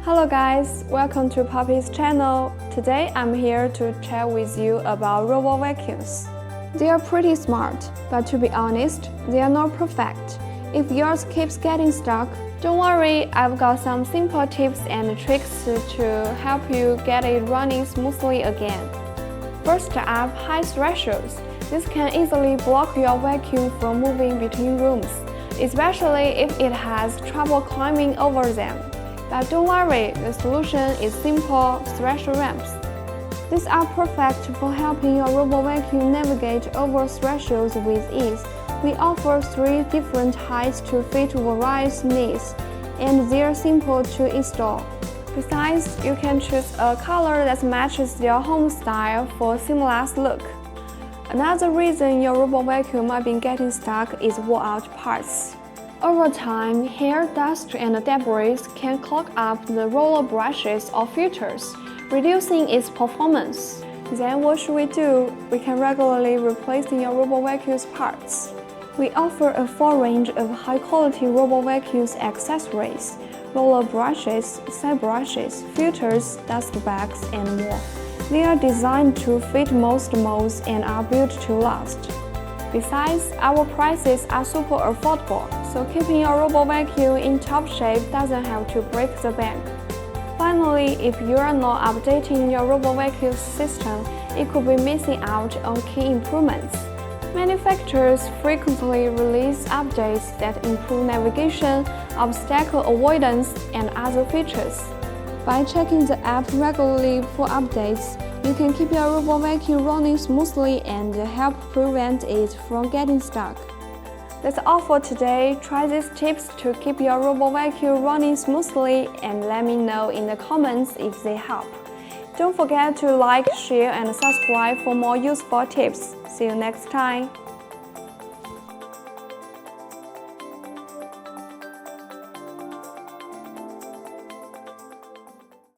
Hello guys, welcome to Poppy's channel. Today I'm here to chat with you about robo vacuums. They are pretty smart, but to be honest, they are not perfect. If yours keeps getting stuck, don't worry, I've got some simple tips and tricks to help you get it running smoothly again. First up, high thresholds. This can easily block your vacuum from moving between rooms, especially if it has trouble climbing over them. But don't worry, the solution is simple threshold ramps. These are perfect for helping your robo vacuum navigate over thresholds with ease. We offer 3 different heights to fit various needs, and they're simple to install. Besides, you can choose a color that matches your home style for a seamless look. Another reason your robo vacuum might be getting stuck is wore-out parts. Over time, hair, dust, and debris can clog up the roller brushes or filters, reducing its performance. Then what should we do? We can regularly replace your robo vacuum's parts. We offer a full range of high-quality robo vacuum's accessories: roller brushes, side brushes, filters, dust bags, and more. They are designed to fit most molds and are built to last. Besides, our prices are super affordable, so keeping your robo vacuum in top shape doesn't have to break the bank. Finally, if you are not updating your robo vacuum system, it could be missing out on key improvements. Manufacturers frequently release updates that improve navigation, obstacle avoidance, and other features. By checking the app regularly for updates, you can keep your robo vacuum running smoothly and help prevent it from getting stuck. That's all for today. Try these tips to keep your robo vacuum running smoothly and let me know in the comments if they help. Don't forget to like, share, and subscribe for more useful tips. See you next time.